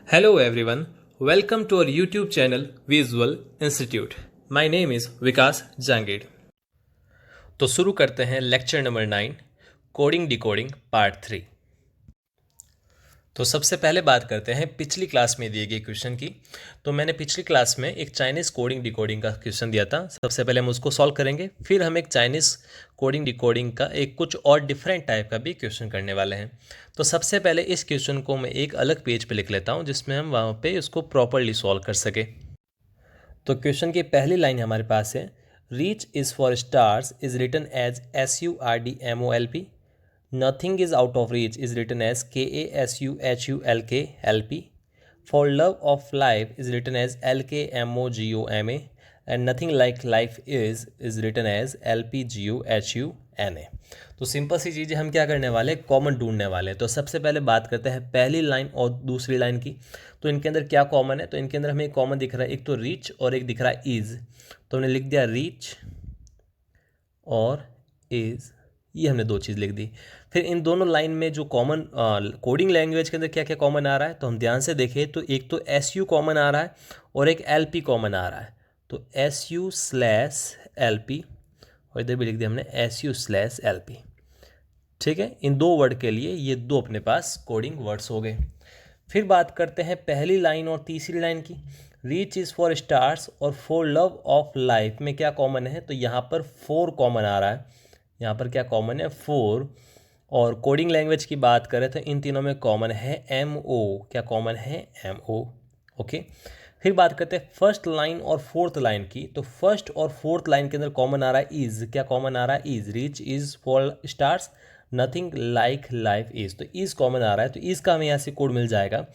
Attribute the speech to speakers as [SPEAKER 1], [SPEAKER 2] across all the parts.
[SPEAKER 1] Hello everyone, welcome to our YouTube channel Visual Institute. My name is विकास जांगीड़। तो शुरू करते हैं lecture number 9 coding decoding part 3। तो सबसे पहले बात करते हैं पिछली क्लास में दिए गए क्वेश्चन की। तो मैंने पिछली क्लास में एक चाइनीज़ कोडिंग डिकोडिंग का क्वेश्चन दिया था। सबसे पहले हम उसको सॉल्व करेंगे, फिर हम एक चाइनीज़ कोडिंग डिकोडिंग का एक कुछ और डिफरेंट टाइप का भी क्वेश्चन करने वाले हैं। तो सबसे पहले इस क्वेश्चन को मैं एक अलग पेज पे लिख लेता हूँ जिसमें हम वहाँ पे इसको प्रॉपरली सॉल्व कर सके। तो क्वेश्चन की पहली लाइन हमारे पास है, reach is for stars is written as SURDMOLP, nothing is out of reach is written as KASUHULKLP, for love of life is written as LKMOGOMA, and nothing like life is written as LPGOHUNA। तो simple सी चीज़ें हम क्या करने वाले, common ढूंढने वाले हैं। तो सबसे पहले बात करते हैं पहली लाइन और दूसरी लाइन की। तो इनके अंदर क्या कॉमन है, तो इनके अंदर हमें कॉमन दिख रहा है, एक तो रीच और एक दिख रहा है इज़। तो हमने लिख दिया रीच और इज़, ये हमने दो चीज़ लिख दी। फिर इन दोनों लाइन में जो कॉमन कोडिंग लैंग्वेज के अंदर क्या क्या कॉमन आ रहा है, तो हम ध्यान से देखें तो एक तो SU कॉमन आ रहा है और एक LP कॉमन आ रहा है। तो SU/LP और इधर भी लिख दिया हमने SU/LP। ठीक है, इन दो वर्ड के लिए ये दो अपने पास कोडिंग वर्ड्स हो गए। फिर बात करते हैं पहली लाइन और तीसरी लाइन की। रीच इज़ फॉर स्टार्स और फॉर लव ऑफ लाइफ में क्या कॉमन है, तो यहाँ पर 4 कॉमन आ रहा है। यहाँ पर क्या कॉमन है, 4। और कोडिंग लैंग्वेज की बात करें तो इन तीनों में कॉमन है MO। क्या कॉमन है, MO। ओके, फिर बात करते हैं फर्स्ट लाइन और फोर्थ लाइन की। तो फर्स्ट और फोर्थ लाइन के अंदर कॉमन आ रहा है इज़। क्या कॉमन आ रहा है, is. Reach is for stars, nothing like life is. तो इज़ कॉमन आ रहा है, तो इज़ का हमें यहाँ से कोड मिल जाएगा।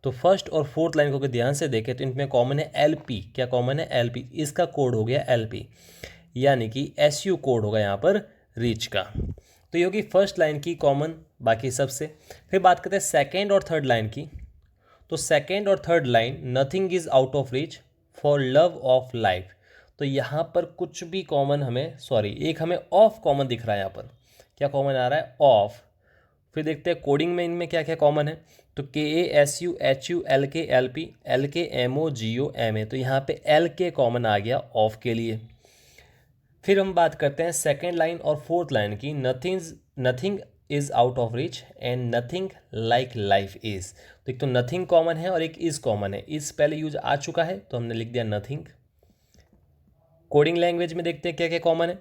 [SPEAKER 1] तो फर्स्ट और फोर्थ लाइन को अगर ध्यान से देखें तो इनमें कॉमन है LP। क्या कॉमन है, LP। इसका कोड हो गया LP, यानी कि SU कोड होगा यहाँ पर रीच का। तो ये होगी फर्स्ट लाइन की कॉमन बाकी सबसे। फिर बात करते हैं सेकेंड और थर्ड लाइन की। तो सेकेंड और third line, nothing is out of reach for love of life. तो यहाँ पर कुछ भी कॉमन हमें, एक हमें ऑफ कॉमन दिख रहा है। यहाँ पर क्या कॉमन आ रहा है, ऑफ। फिर देखते हैं कोडिंग में इनमें क्या क्या कॉमन है। तो KASUHULKLP, LKMOGOMA। तो यहाँ पे LK कॉमन आ गया ऑफ के लिए। फिर हम बात करते हैं सेकेंड लाइन और फोर्थ लाइन की। Nothing is out of reach and nothing like life is. तो एक तो नथिंग कॉमन है और एक इज़ कॉमन है। इज़ पहले यूज आ चुका है तो हमने लिख दिया नथिंग। कोडिंग लैंग्वेज में देखते हैं क्या क्या कॉमन है।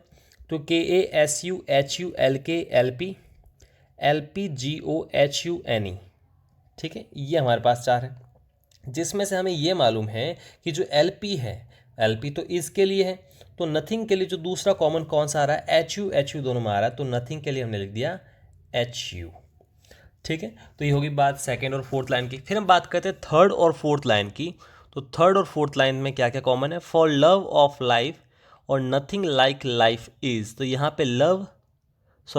[SPEAKER 1] तो KASUHULKLP, LPGOHUNE। ठीक है, ये हमारे पास 4 है, जिसमें से हमें ये मालूम है कि जो LP है, LP तो इज़ के लिए है। तो नथिंग के लिए जो दूसरा कॉमन कौन सा आ रहा है, HU दोनों में आ रहा है। तो नथिंग के लिए हमने लिख दिया HU। ठीक है, तो ये होगी बात सेकेंड और फोर्थ लाइन की। फिर हम बात करते हैं थर्ड और फोर्थ लाइन की। तो थर्ड और फोर्थ लाइन में क्या क्या कॉमन है, फॉर लव ऑफ लाइफ और नथिंग लाइक लाइफ इज़। तो यहाँ पे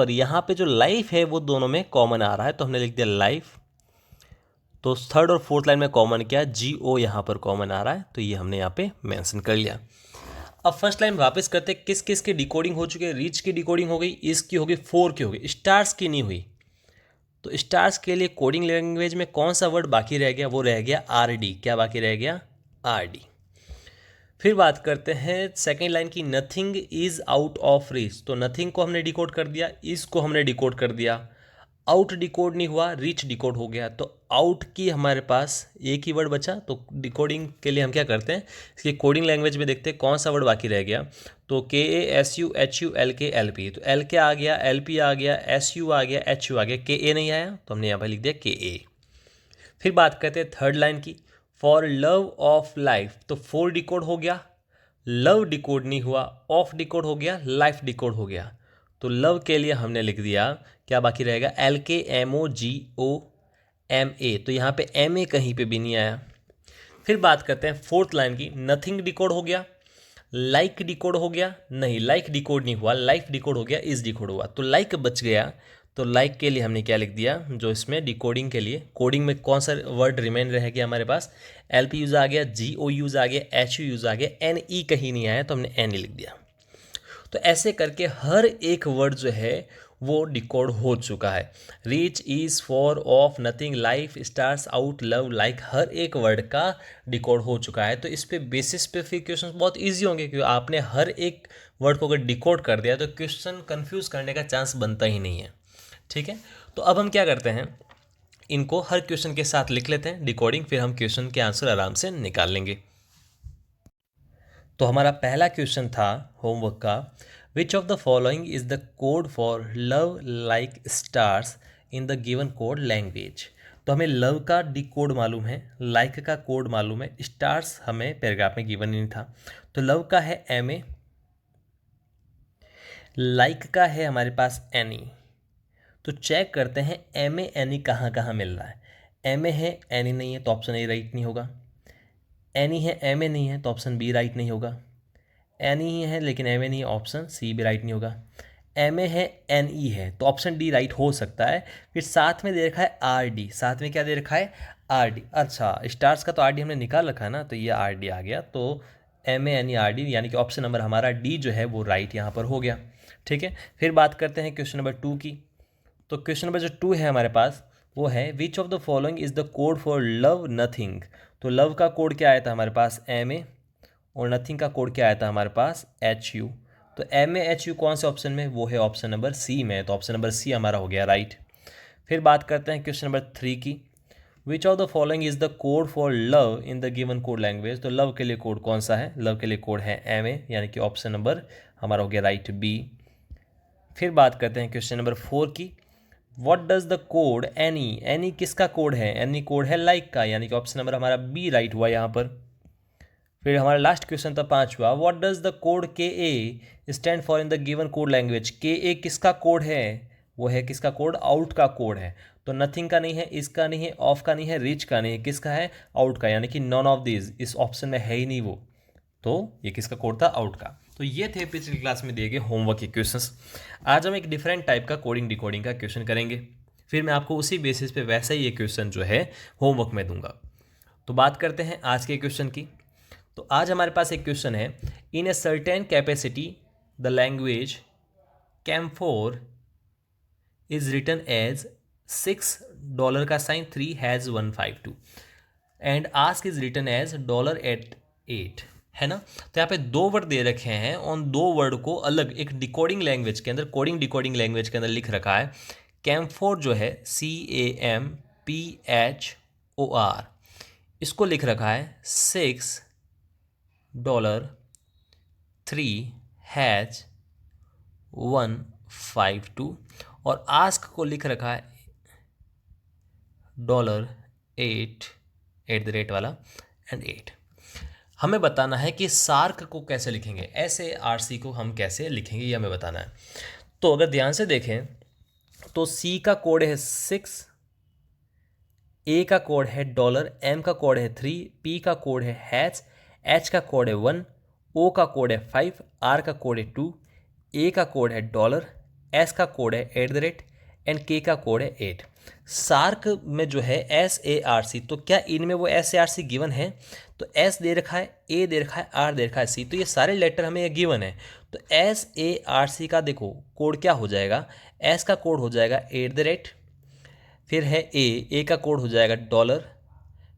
[SPEAKER 1] यहाँ पे जो लाइफ है वो दोनों में कॉमन आ रहा है, तो हमने लिख दिया लाइफ। तो थर्ड और फोर्थ लाइन में कॉमन क्या, GO यहाँ पर कॉमन आ रहा है, तो ये हमने यहाँ पे मेंशन कर लिया। अब फर्स्ट लाइन वापस करते हैं, किस किस की डिकोडिंग हो चुकी है। रीच की डिकोडिंग हो गई, इज़ की हो गई, 4 की हो गई, स्टार्स की नहीं हुई। तो स्टार्स के लिए कोडिंग लैंग्वेज में कौन सा वर्ड बाकी रह गया, वो रह गया RD। क्या बाकी रह गया, RD। फिर बात करते हैं सेकेंड लाइन की, nothing is out of reach. तो नथिंग को हमने डिकोड कर दिया, इज़ को हमने डिकोड कर दिया, आउट डिकोड नहीं हुआ, रीच डिकोड हो गया। तो आउट की हमारे पास एक ही वर्ड बचा। तो डिकोडिंग के लिए हम क्या करते हैं, इसकी कोडिंग लैंग्वेज में देखते हैं कौन सा वर्ड बाकी रह गया। तो KASUHULKLP, तो LK आ गया, LP आ गया, SU आ गया, HU आ गया, KA नहीं आया, तो हमने यहाँ पर लिख दिया KA। फिर बात करते हैं थर्ड लाइन की, फॉर लव ऑफ लाइफ। तो 4 डिकोड हो गया, लव डिकोड नहीं हुआ, ऑफ डिकोड हो गया, लाइफ डिकोड हो गया। तो लव के लिए हमने लिख दिया, क्या बाकी रहेगा, LKMOGOMA। तो यहाँ पे MA कहीं पे भी नहीं आया। फिर बात करते हैं फोर्थ लाइन की, नथिंग डिकोड हो गया, लाइक डिकोड हो गया, नहीं लाइक डिकोड नहीं हुआ, लाइफ डिकोड हो गया, इज डिकोड हुआ, तो लाइक बच गया। तो लाइक के लिए हमने क्या लिख दिया, जो इसमें डिकोडिंग के लिए कोडिंग में कौन सा वर्ड रिमेन रह गया हमारे पास, LP यूज आ गया, GO यूज आ गया, HU यूज आ गया, NE कहीं नहीं आया, तो हमने NE लिख दिया। तो ऐसे करके हर एक वर्ड जो है वो डिकोड हो चुका है। Reach, is, for, of, nothing, life, stars, out, love, like, हर एक वर्ड का डिकोड हो चुका है। तो इस पे बेसिस पे फिर क्वेश्चन बहुत ईजी होंगे, क्योंकि आपने हर एक वर्ड को अगर डिकोड कर दिया तो क्वेश्चन कंफ्यूज करने का चांस बनता ही नहीं है। ठीक है, तो अब हम क्या करते हैं, इनको हर क्वेश्चन के साथ लिख लेते हैं डिकोडिंग, फिर हम क्वेश्चन के आंसर आराम से निकाल लेंगे। तो हमारा पहला क्वेश्चन था होमवर्क का, which of the following is the code for love like stars in the given code language. तो हमें लव का डिकोड मालूम है, लाइक का कोड मालूम है, स्टार्स हमें पैराग्राफ में गिवन नहीं था। तो लव का है MA, लाइक का है हमारे पास NE। तो चेक करते हैं MA NE कहाँ कहाँ मिल रहा है। MA है NE नहीं है तो ऑप्शन ए राइट नहीं होगा, NE है MA नहीं है तो ऑप्शन बी राइट नहीं होगा, NE है लेकिन MA नहीं है, ऑप्शन सी भी राइट नहीं होगा, MA है NE है तो ऑप्शन डी राइट हो सकता है। फिर साथ में दे रखा है RD, साथ में क्या दे रखा है RD। अच्छा, स्टार्स का तो RD हमने निकाल रखा है ना, तो ये RD आ गया, तो MA NE RD यानी कि ऑप्शन नंबर हमारा डी जो है वो राइट यहाँ पर हो गया। ठीक है, फिर बात करते हैं क्वेश्चन नंबर 2 की। तो क्वेश्चन नंबर जो 2 है हमारे पास वो है, which of the following is the code for love nothing. तो लव का कोड क्या आया था हमारे पास MA, और नथिंग का कोड क्या आया था हमारे पास HU। तो MA HU कौन से ऑप्शन में, वो है ऑप्शन नंबर सी में, तो ऑप्शन नंबर सी हमारा हो गया राइट। फिर बात करते हैं क्वेश्चन नंबर 3 की, which of the following is the code for love in the given code language. तो लव के लिए कोड कौन सा है, लव के लिए कोड है MA, यानी कि ऑप्शन नंबर हमारा हो गया राइट बी। फिर बात करते हैं क्वेश्चन नंबर 4 की, what does the code any, any किसका कोड है, एनी कोड है लाइक का, यानी कि ऑप्शन नंबर हमारा बी राइट हुआ यहाँ पर। फिर हमारा लास्ट क्वेश्चन था 5वां, what does the code KA stand for in the given code language. KA किसका कोड है, वो है किसका कोड, आउट का कोड है। तो नथिंग का नहीं है, इसका नहीं है, ऑफ का नहीं है, रिच का नहीं है, किसका है, आउट का, यानी कि नॉन ऑफ दिस, इस ऑप्शन में है ही नहीं वो। तो ये किसका कोड था, आउट का। तो ये थे पिछली क्लास में दिए गए होमवर्क के क्वेश्चंस। आज हम एक डिफरेंट टाइप का कोडिंग डिकोडिंग का क्वेश्चन करेंगे, फिर मैं आपको उसी बेसिस पे वैसा ही ये क्वेश्चन जो है होमवर्क में दूंगा। तो बात करते हैं आज के क्वेश्चन की। तो आज हमारे पास एक क्वेश्चन है, in a certain capacity the language camphor is written as $6 का sign 3 has 152 and ask is written as $8 है ना। तो यहाँ पे दो वर्ड दे रखे हैं, उन दो वर्ड को अलग एक डिकोडिंग लैंग्वेज के अंदर, कोडिंग डिकोडिंग लैंग्वेज के अंदर लिख रखा है। कैम्फोर जो है CAMPHOR, इसको लिख रखा है $6 हैज 152 और आस्क को लिख रखा है $8 @ वाला एंड 8। हमें बताना है कि सार्क को कैसे लिखेंगे, SARC को हम कैसे लिखेंगे, ये हमें बताना है। तो अगर ध्यान से देखें तो C का कोड है 6, A का कोड है $, M का कोड है 3, P का कोड है हैच, H का कोड है 1, O का कोड है 5, R का कोड है 2, A का कोड है $, S का कोड है @ एंड K का कोड है 8। सार्क में जो है SARC, तो क्या इनमें वो SARC गिवन है, तो S दे रखा है, A दे रखा है, R दे रखा है, C, तो ये सारे लेटर हमें ये गिवन है। तो SARC का देखो कोड क्या हो जाएगा, S का कोड हो जाएगा @ फिर है A का कोड हो जाएगा $,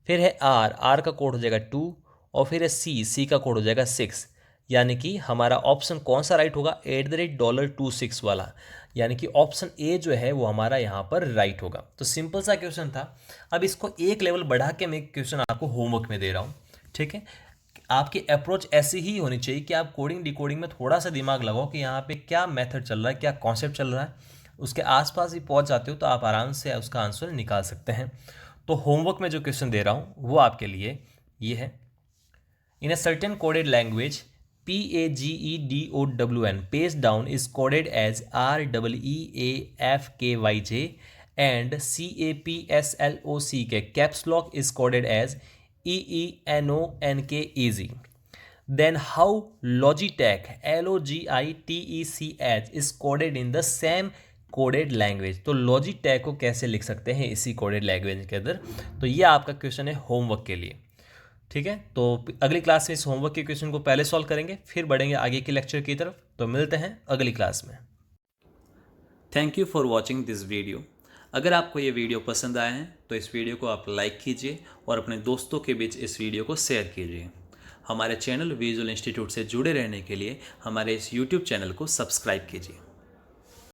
[SPEAKER 1] फिर है R का कोड हो जाएगा 2 और फिर है C का कोड हो जाएगा 6, यानी कि हमारा ऑप्शन कौन सा राइट होगा, $26 वाला, यानी कि ऑप्शन ए जो है वो हमारा यहाँ पर राइट होगा। तो सिंपल सा क्वेश्चन था। अब इसको एक लेवल बढ़ा के मैं क्वेश्चन आपको होमवर्क में दे रहा हूँ। ठीक है, आपकी अप्रोच ऐसी ही होनी चाहिए कि आप कोडिंग डिकोडिंग में थोड़ा सा दिमाग लगाओ कि यहाँ पे क्या मेथड चल रहा है, क्या कॉन्सेप्ट चल रहा है, उसके आसपास ही पहुँच जाते हो तो आप आराम से उसका आंसर निकाल सकते हैं। तो होमवर्क में जो क्वेश्चन दे रहा हूँ वो आपके लिए ये है, in a certain coded language PAGEDOWN, page down is coded as REEAFKYJ and CAPSLOCK, caps lock is coded as EENONKEZ. Then how Logitech LOGITECH is coded in the same coded language. तो Logitech को कैसे लिख सकते हैं इसी coded language के अंदर, तो ये आपका क्वेश्चन है होमवर्क के लिए। ठीक है, तो अगली क्लास में इस होमवर्क के क्वेश्चन को पहले सॉल्व करेंगे, फिर बढ़ेंगे आगे के लेक्चर की तरफ। तो मिलते हैं अगली क्लास में।
[SPEAKER 2] Thank you for watching this video. अगर आपको ये वीडियो पसंद आया है तो इस वीडियो को आप लाइक कीजिए और अपने दोस्तों के बीच इस वीडियो को शेयर कीजिए। हमारे चैनल विजुअल इंस्टीट्यूट से जुड़े रहने के लिए हमारे इस यूट्यूब चैनल को सब्सक्राइब कीजिए।